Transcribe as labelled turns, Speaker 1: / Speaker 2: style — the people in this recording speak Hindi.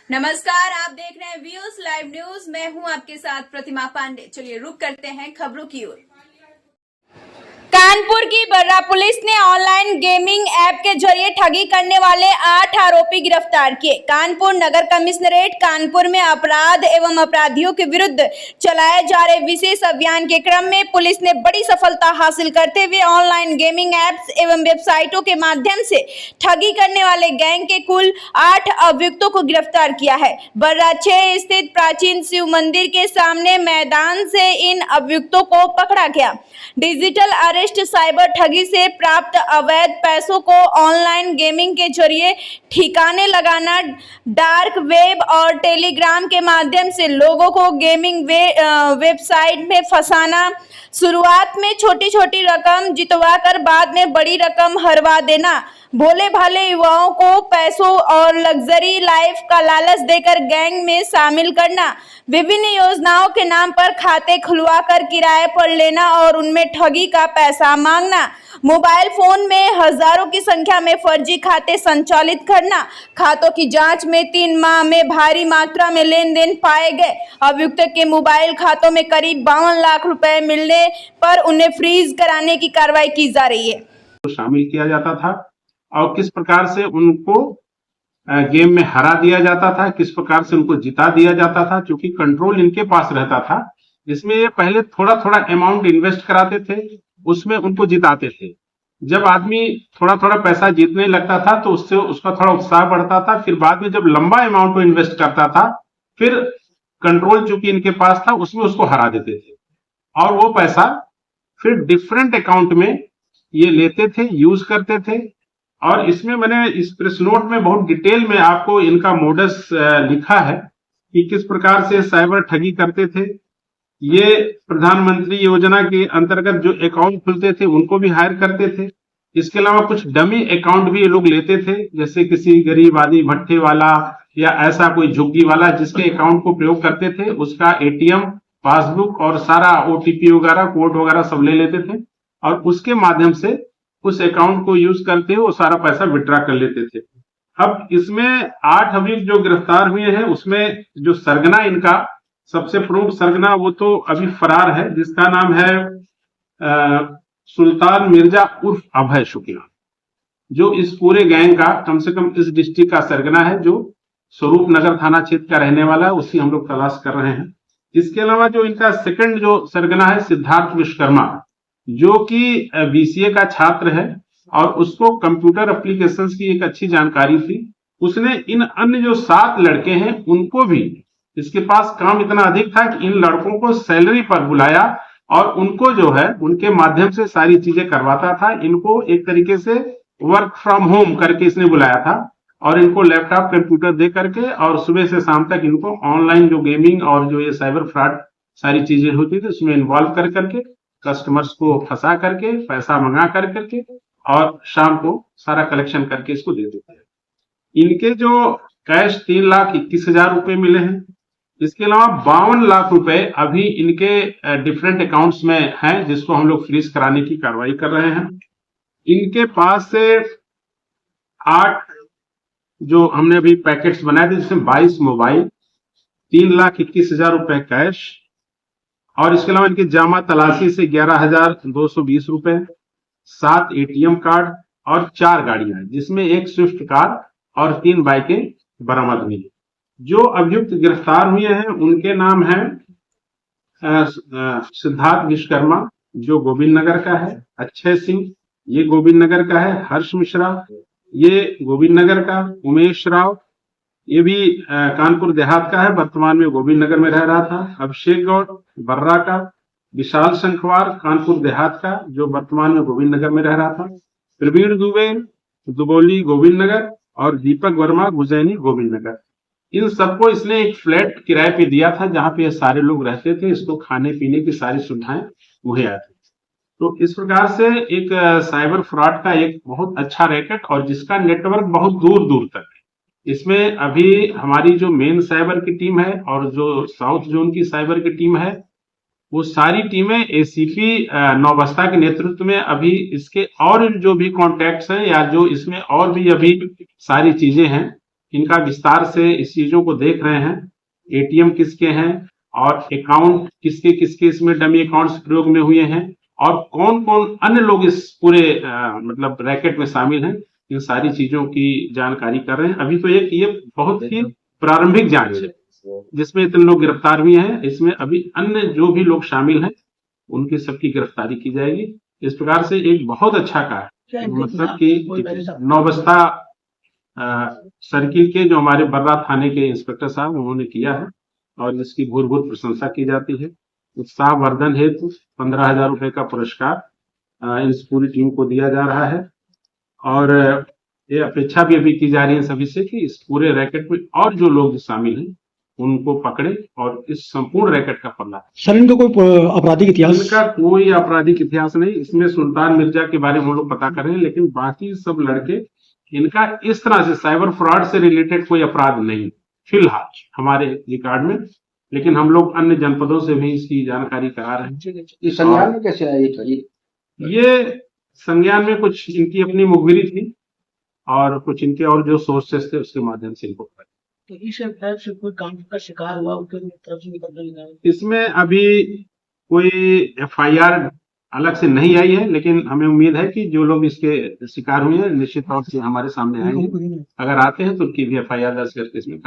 Speaker 1: नमस्कार, आप देख रहे हैं व्यूज लाइव न्यूज। मैं हूं आपके साथ प्रतिमा पांडे। चलिए रुक करते हैं खबरों की ओर। कानपुर की बर्रा पुलिस ने ऑनलाइन गेमिंग ऐप के जरिए ठगी करने वाले 8 आरोपी गिरफ्तार किए। कानपुर नगर कमिश्नरेट कानपुर में अपराध एवं अपराधियों के विरुद्ध चलाए जा रहे विशेष अभियान के क्रम में पुलिस ने बड़ी सफलता हासिल करते हुए ऑनलाइन गेमिंग ऐप्स एवं वेबसाइटों के माध्यम से ठगी करने वाले गैंग के कुल 8 अभियुक्तों को गिरफ्तार किया है। बर्रा 6 स्थित प्राचीन शिव मंदिर के सामने मैदान से इन अभियुक्तों को पकड़ा गया। डिजिटल अरेस्ट साइबर ठगी से प्राप्त अवैध पैसों को ऑनलाइन गेमिंग के जरिए ठिकाने लगाना, डार्क वेब और टेलीग्राम के माध्यम से लोगों को गेमिंग वेबसाइट में फंसाना, शुरुआत में छोटी छोटी रकम जितवाकर बाद में बड़ी रकम हरवा देना, भोले भाले युवाओं को पैसों और लग्जरी लाइफ का लालच देकर गैंग में शामिल करना, विभिन्न योजनाओं के नाम पर खाते खुलवाकर किराए पर लेना और उनमें ठगी का पैसा मांगना, मोबाइल फोन में हजारों की संख्या में फर्जी खाते संचालित करना। खातों की जांच में 3 माह में भारी मात्रा में लेन देन पाए गए। अभियुक्त के मोबाइल खातों में करीब 52 लाख रुपए मिलने पर उन्हें फ्रीज कराने की कार्रवाई की जा रही है।
Speaker 2: शामिल किया जाता था और किस प्रकार से उनको गेम में हरा दिया जाता था, किस प्रकार से उनको जिता दिया जाता था, क्योंकि कंट्रोल इनके पास रहता था। जिसमें ये पहले थोड़ा थोड़ा अमाउंट इन्वेस्ट कराते थे, उसमें उनको जिताते थे। जब आदमी थोड़ा थोड़ा पैसा जीतने लगता था तो उससे उसका थोड़ा उत्साह बढ़ता था। फिर बाद में जब लंबा अमाउंट को इन्वेस्ट करता था, फिर कंट्रोल चूंकि इनके पास था उसमें उसको हरा देते थे और वो पैसा फिर डिफरेंट अकाउंट में ये लेते थे, यूज करते थे। और इसमें मैंने इस प्रेस नोट में बहुत डिटेल में आपको इनका मोडस लिखा है कि किस प्रकार से साइबर ठगी करते थे। ये प्रधानमंत्री योजना के अंतर्गत जो अकाउंट खुलते थे उनको भी हायर करते थे। इसके अलावा कुछ डमी अकाउंट भी ये लोग लेते थे, जैसे किसी गरीब आदमी भट्टे वाला या ऐसा कोई झुग्गी वाला जिसके अकाउंट को प्रयोग करते थे, उसका एटीएम, पासबुक और सारा ओटीपी वगैरह, कोड वगैरह सब ले लेते थे और उसके माध्यम से उस अकाउंट को यूज करते हुए वो सारा पैसा विड्रॉ कर लेते थे। अब इसमें 8 अभियुक्त जो गिरफ्तार हुए हैं, उसमें जो सरगना इनका सबसे प्रमुख सरगना वो तो अभी फरार है, जिसका नाम है सुल्तान मिर्जा उर्फ अभय शुक्ला, जो इस पूरे गैंग का कम से कम इस डिस्ट्रिक्ट का सरगना है, जो स्वरूप नगर थाना क्षेत्र का रहने वाला है। उसी हम लोग तलाश कर रहे हैं। इसके अलावा जो इनका सेकंड जो सरगना है सिद्धार्थ विश्वकर्मा, जो कि बीसीए का छात्र है और उसको कंप्यूटर एप्लीकेशंस की एक अच्छी जानकारी थी। उसने इन अन्य जो 7 लड़के हैं उनको भी, इसके पास काम इतना अधिक था कि इन लड़कों को सैलरी पर बुलाया और उनको जो है उनके माध्यम से सारी चीजें करवाता था। इनको एक तरीके से वर्क फ्रॉम होम करके इसने बुलाया था और इनको लैपटॉप कंप्यूटर दे करके और सुबह से शाम तक इनको ऑनलाइन जो गेमिंग और जो ये साइबर फ्रॉड सारी चीजें होती थी उसमें इन्वॉल्व कर करके कस्टमर्स को फंसा करके पैसा मंगा करके और शाम को सारा कलेक्शन करके इसको दे देते हैं। इनके जो कैश 3,21,000 रुपए मिले हैं। इसके अलावा 52 लाख रुपए अभी इनके डिफरेंट अकाउंट्स में हैं, जिसको हम लोग फ्रीज कराने की कार्रवाई कर रहे हैं। इनके पास से 8 जो हमने अभी पैकेट्स बनाए थे, जिसमें 22 मोबाइल, 3,21,000 रुपए कैश और इसके अलावा इनकी जामा तलाशी से 11,220 रुपए, 7 एटीएम कार्ड और 4 गाड़ियां, जिसमें एक स्विफ्ट कार और 3 बाइकें बरामद हुई। जो अभियुक्त गिरफ्तार हुए हैं उनके नाम है सिद्धार्थ विश्वकर्मा, जो गोविंद नगर का है, अक्षय सिंह, ये गोविंद नगर का है, हर्ष मिश्रा, ये गोविंद नगर का, उमेश राव, ये भी कानपुर देहात का है, वर्तमान में गोविंद नगर में रह रहा था, अभिषेक गौड़ बर्रा का, विशाल शंखवार कानपुर देहात का, जो वर्तमान में गोविंद नगर में रह रहा था, प्रवीण दुबे दुबोली गोविंद नगर और दीपक वर्मा गुजैनी गोविंद नगर। इन सबको इसने एक फ्लैट किराए पे दिया था जहां पे सारे लोग रहते थे। इसको खाने पीने की सारी सुविधाएं मुहैया थी। तो इस प्रकार से एक साइबर फ्रॉड का एक बहुत अच्छा रैकेट और जिसका नेटवर्क बहुत दूर दूर तक है। इसमें अभी हमारी जो मेन साइबर की टीम है और जो साउथ जोन की साइबर की टीम है, वो सारी टीमें एसीपी नौबस्ता के नेतृत्व में अभी इसके और जो भी कॉन्टैक्ट्स हैं या जो इसमें और भी अभी सारी चीजें हैं इनका विस्तार से इस चीजों को देख रहे हैं, एटीएम किसके हैं और अकाउंट किसके किसके इसमें डमी अकाउंट्स प्रयोग में हुए हैं और कौन कौन अन्य लोग इस पूरे मतलब रैकेट में शामिल हैं, इन सारी चीजों की जानकारी कर रहे हैं। अभी तो एक ये बहुत ही प्रारंभिक जांच है जिसमें इतने लोग गिरफ्तार हुए हैं। इसमें अभी अन्य जो भी लोग शामिल हैं उनकी सबकी गिरफ्तारी की जाएगी। इस प्रकार से एक बहुत अच्छा कार्य, मतलब कि नौबस्ता सर्किल के जो हमारे बर्रा थाने के इंस्पेक्टर साहब उन्होंने किया है और इसकी भूरिभूत प्रशंसा की जाती है। उत्साह वर्धन हेतु 15,000 रुपए का पुरस्कार इस पूरी टीम को दिया जा रहा है और ये अपेक्षा भी अभी की जा रही है सभी से कि इस पूरे रैकेट में और जो लोग शामिल हैं उनको पकड़े और इस संपूर्ण रैकेट का पल्ला।
Speaker 3: सर, इनका कोई आपराधिक इतिहास?
Speaker 2: इनका कोई आपराधिक इतिहास नहीं। इसमें सुल्तान मिर्जा के बारे में हम लोग पता कर रहे हैं, लेकिन बाकी सब लड़के, इनका इस तरह से साइबर फ्रॉड से रिलेटेड कोई अपराध नहीं फिलहाल हमारे रिकॉर्ड में, लेकिन हम लोग अन्य जनपदों से भी इसकी जानकारी करा रहे हैं।
Speaker 4: इस संज्ञान में कैसे आया
Speaker 2: ये संज्ञान में कुछ इनकी अपनी मुखबिरी थी और कुछ इनके और जो सोर्सेस थे उसके माध्यम से इनको पता।
Speaker 3: तो इस ऐप से कोई कानून का शिकार हुआ उसके तरफ से निकल नहीं?
Speaker 2: इसमें अभी कोई एफआईआर अलग से नहीं आई है, लेकिन हमें उम्मीद है कि जो लोग इसके शिकार हुए हैं निश्चित तौर से हमारे सामने आएंगे। अगर आते हैं तो उनकी भी एफआईआर दर्ज करके इसमें